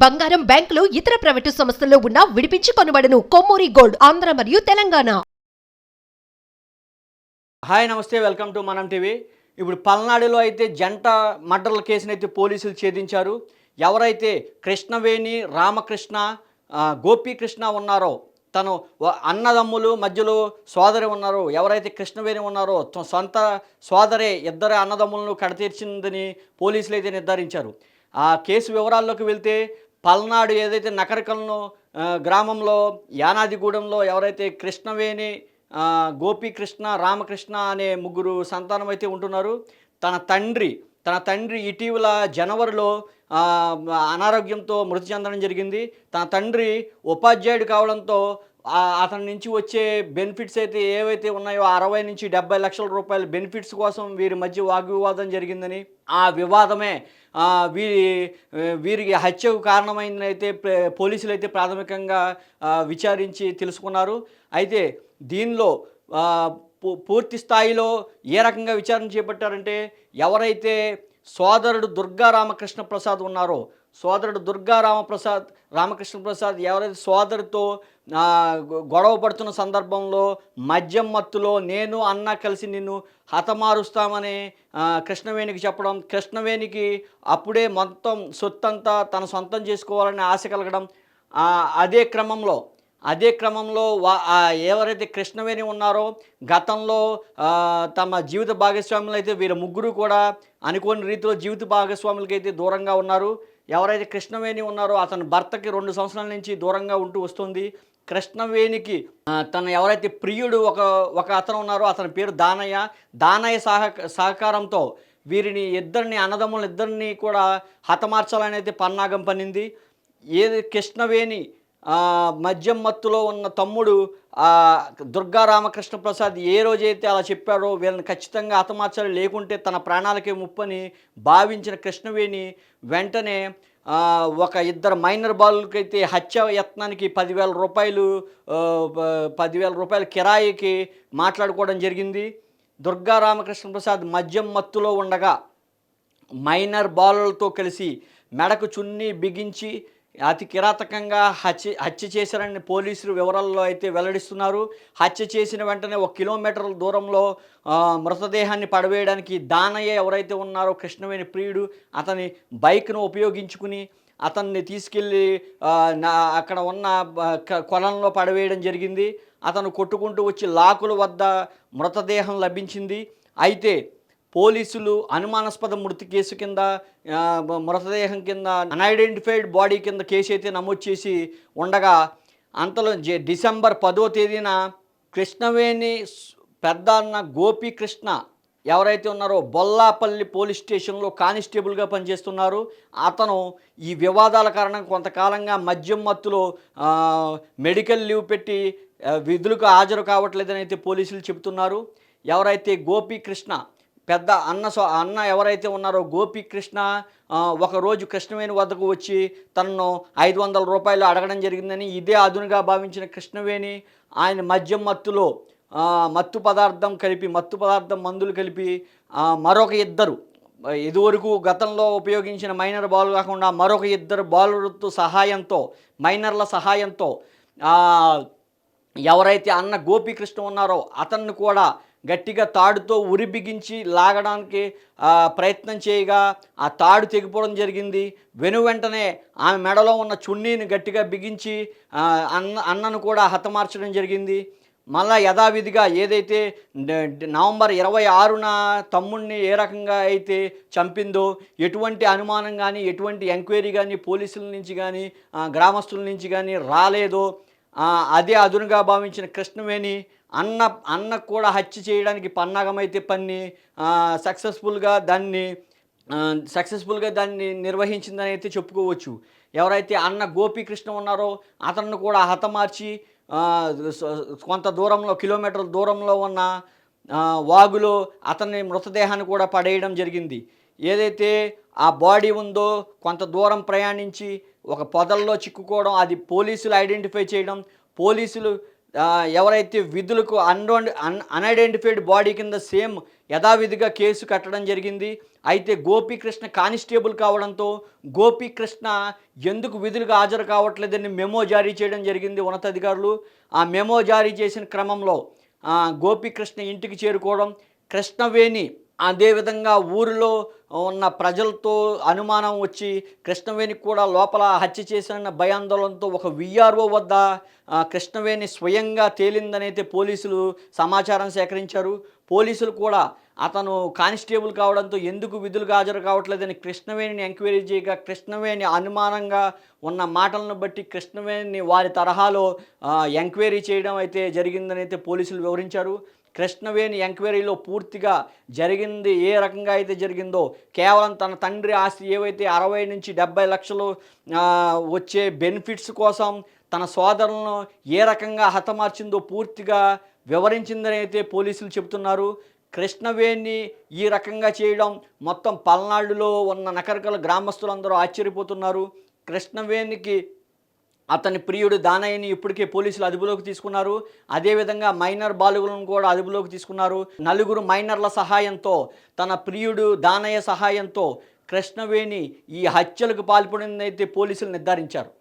బంగారం, బ్యాంకులు, ఇతర ప్రైవేటు సంస్థల్లో ఉన్న విడిపించి కొనబడును. కొమ్మూరి గోల్డ్, ఆంధ్ర మరియు తెలంగాణ. హాయ్ నమస్తే, వెల్కమ్ టు మనం టీవీ. ఇప్పుడు పల్నాడులో అయితే జంట మర్డర్ల కేసునైతే పోలీసులు ఛేదించారు. ఎవరైతే కృష్ణవేణి, రామకృష్ణ, గోపీకృష్ణ ఉన్నారో, తను అన్నదమ్ములు మధ్యలో సోదరి ఉన్నారో, ఎవరైతే కృష్ణవేణి ఉన్నారో సొంత సోదరే ఇద్దరు అన్నదమ్ములను కడతీర్చిందని పోలీసులు అయితే నిర్ధారించారు. ఆ కేసు వివరాల్లోకి వెళ్తే పల్నాడు ఏదైతే నకరికలను గ్రామంలో యానాదిగూడెంలో ఎవరైతే కృష్ణవేణి, గోపీకృష్ణ, రామకృష్ణ అనే ముగ్గురు సంతానం అయితే ఉంటున్నారు. తన తండ్రి ఇటీవల జనవరిలో అనారోగ్యంతో మృతి చెందడం జరిగింది. తన తండ్రి ఉపాధ్యాయుడు కావడంతో అతని నుంచి వచ్చే బెనిఫిట్స్ అయితే ఏవైతే ఉన్నాయో 60 నుంచి 70 లక్షల రూపాయల బెనిఫిట్స్ కోసం వీరి మధ్య వాగ్వివాదం జరిగిందని, ఆ వివాదమే వీరికి హత్యకు కారణమైందని అయితే పోలీసులు అయితే ప్రాథమికంగా విచారించి తెలుసుకున్నారు. అయితే దీనిలో పూర్తి స్థాయిలో ఏ రకంగా విచారణ చేపట్టారంటే, ఎవరైతే సోదరుడు దుర్గా రామకృష్ణ ప్రసాద్ ఉన్నారో, సోదరుడు దుర్గా రామకృష్ణ ప్రసాద్ ఎవరైతే సోదరుతో గొడవ పడుతున్న సందర్భంలో మద్యం మత్తులో నేను అన్న కలిసి నిన్ను హతమారుస్తామని కృష్ణవేణికి చెప్పడం, కృష్ణవేణికి అప్పుడే మొత్తం సొత్తంతా తన సొంతం చేసుకోవాలని ఆశ కలగడం, అదే క్రమంలో ఎవరైతే కృష్ణవేణి ఉన్నారో గతంలో తమ జీవిత భాగస్వాములు అయితే వీరు ముగ్గురు కూడా అనుకోని రీతిలో జీవిత భాగస్వాములకి అయితే దూరంగా ఉన్నారు. ఎవరైతే కృష్ణవేణి ఉన్నారో అతని భర్తకి 2 సంవత్సరాల నుంచి దూరంగా ఉంటూ వస్తుంది. కృష్ణవేణికి తన ఎవరైతే ప్రియుడు ఒక అతను ఉన్నారో అతని పేరు దానయ్య సహకారంతో వీరిని అన్నదమ్ములు ఇద్దరిని కూడా హతమార్చాలని అయితే పన్నాగం పన్నింది. ఏది కృష్ణవేణి మద్యం మత్తులో ఉన్న తమ్ముడు దుర్గా రామకృష్ణ ప్రసాద్ ఏ రోజైతే అలా చెప్పాడో వీళ్ళని ఖచ్చితంగా హతమార్చాలి, లేకుంటే తన ప్రాణాలకే ముప్పని భావించిన కృష్ణవేణి వెంటనే ఒక ఇద్దరు మైనర్ బాలులకైతే హత్య యత్నానికి 10,000 రూపాయలు కిరాయికి మాట్లాడుకోవడం జరిగింది. దుర్గా రామకృష్ణ ప్రసాద్ మద్యం మత్తులో ఉండగా మైనర్ బాలులతో కలిసి మెడకు చున్నీ బిగించి అతి కిరాతకంగా హత్య చేశారని పోలీసులు వివరాల్లో అయితే వెల్లడిస్తున్నారు. హత్య చేసిన వెంటనే 1 కిలోమీటర్ల దూరంలో మృతదేహాన్ని పడవేయడానికి దానయ్య ఎవరైతే ఉన్నారో కృష్ణవేణి ప్రియుడు అతని బైక్ను ఉపయోగించుకుని అతన్ని తీసుకెళ్ళి అక్కడ ఉన్న కొలంలో పడవేయడం జరిగింది. అతను కొట్టుకుంటూ వచ్చి లాకుల వద్ద మృతదేహం లభించింది. అయితే పోలీసులు అనుమానాస్పద మృతి కేసు కింద మృతదేహం కింద అన్ఐడెంటిఫైడ్ బాడీ కింద కేసు అయితే నమోదు చేసి ఉండగా, అంతలో డిసెంబర్ 10వ తేదీన కృష్ణవేణి పెద్ద అన్న గోపీకృష్ణ ఎవరైతే ఉన్నారో బొల్లాపల్లి పోలీస్ స్టేషన్లో కానిస్టేబుల్గా పనిచేస్తున్నారు. అతను ఈ వివాదాల కారణంగా కొంతకాలంగా మద్యం మత్తులో మెడికల్ లీవ్ పెట్టి విధులకు హాజరు కావట్లేదని అయితే పోలీసులు చెబుతున్నారు. ఎవరైతే గోపీకృష్ణ పెద్ద అన్న ఎవరైతే ఉన్నారో గోపీకృష్ణ ఒకరోజు కృష్ణవేణి వద్దకు వచ్చి తనను 500 రూపాయలు అడగడం జరిగిందని, ఇదే అదునుగా భావించిన కృష్ణవేణి ఆయన మద్యం మత్తులో మత్తు పదార్థం మందులు కలిపి మరొక ఇద్దరు ఇదివరకు గతంలో ఉపయోగించిన మైనర్ బాలు కాకుండా మరొక ఇద్దరు బాలులతో మైనర్ల సహాయంతో ఎవరైతే అన్న గోపీకృష్ణ ఉన్నారో అతన్ని కూడా గట్టిగా తాడుతో ఉరి బిగించి లాగడానికి ప్రయత్నం చేయగా ఆ తాడు తెగిపోవడం జరిగింది. వెంటనే ఆమె మెడలో ఉన్న చున్నీని గట్టిగా బిగించి అన్నను కూడా హతమార్చడం జరిగింది. మళ్ళా యథావిధిగా ఏదైతే నవంబర్ 26న తమ్ముడిని ఏ రకంగా అయితే చంపిందో ఎటువంటి అనుమానం కానీ ఎటువంటి ఎంక్వైరీ కానీ పోలీసుల నుంచి కానీ గ్రామస్తుల నుంచి కానీ రాలేదో అదే అదునుగా భావించిన కృష్ణవేణి అన్నకు కూడా హత్య చేయడానికి పన్నాగమైతే పన్ని సక్సెస్ఫుల్గా దాన్ని నిర్వహించిందని అయితే చెప్పుకోవచ్చు. ఎవరైతే అన్న గోపీకృష్ణ ఉన్నారో అతన్ని కూడా హతమార్చి కొంత దూరంలో కిలోమీటర్ల దూరంలో ఉన్న వాగులో అతని మృతదేహాన్ని కూడా పడేయడం జరిగింది. ఏదైతే ఆ బాడీ ఉందో కొంత దూరం ప్రయాణించి ఒక పొదల్లో చిక్కుకోవడం, అది పోలీసులు ఐడెంటిఫై చేయడం, పోలీసులు ఎవరైతే విధులకు అన్ఐడెంటిఫైడ్ బాడీ కింద సేమ్ యథావిధిగా కేసు కట్టడం జరిగింది. అయితే గోపీకృష్ణ కానిస్టేబుల్ కావడంతో గోపీకృష్ణ ఎందుకు విధులకు హాజరు కావట్లేదని మెమో జారీ చేయడం జరిగింది ఉన్నతాధికారులు. ఆ మెమో జారీ చేసిన క్రమంలో గోపీకృష్ణ ఇంటికి చేరుకోవడం, కృష్ణవేణి అదేవిధంగా ఊరిలో ఉన్న ప్రజలతో అనుమానం వచ్చి కృష్ణవేణికి కూడా లోపల హత్య చేసిన భయాందోళనతో ఒక విఆర్ఓ వద్ద కృష్ణవేణి స్వయంగా తేలిందనైతే పోలీసులు సమాచారం సేకరించారు. పోలీసులు కూడా అతను కానిస్టేబుల్ కావడంతో ఎందుకు విధులకు హాజరు కావట్లేదని కృష్ణవేణిని ఎంక్వైరీ చేయగా కృష్ణవేణి అనుమానంగా ఉన్న మాటలను బట్టి కృష్ణవేణిని వారి తరహాలో ఎంక్వైరీ చేయడం అయితే జరిగిందని అయితే పోలీసులు వివరించారు. కృష్ణవేణి ఎంక్వైరీలో పూర్తిగా జరిగింది ఏ రకంగా అయితే జరిగిందో, కేవలం తన తండ్రి ఆస్తి ఏవైతే 60 నుంచి 70 లక్షలు వచ్చే బెనిఫిట్స్ కోసం తన సోదరులను ఏ రకంగా హతమార్చిందో పూర్తిగా వివరించిందని అయితే పోలీసులు చెబుతున్నారు. కృష్ణవేణి ఈ రకంగా చేయడం మొత్తం పల్నాడులో ఉన్న నకరకల గ్రామస్తులందరూ ఆశ్చర్యపోతున్నారు. కృష్ణవేణికి అతని ప్రియుడు దానయ్యని ఇప్పటికే పోలీసులు అదుపులోకి తీసుకున్నారు. అదేవిధంగా మైనర్ బాలుగులను కూడా అదుపులోకి తీసుకున్నారు. 4 మైనర్ల సహాయంతో తన ప్రియుడు దానయ్య సహాయంతో కృష్ణవేణి ఈ హత్యలకు పాల్పడిందైతే పోలీసులు నిర్ధారించారు.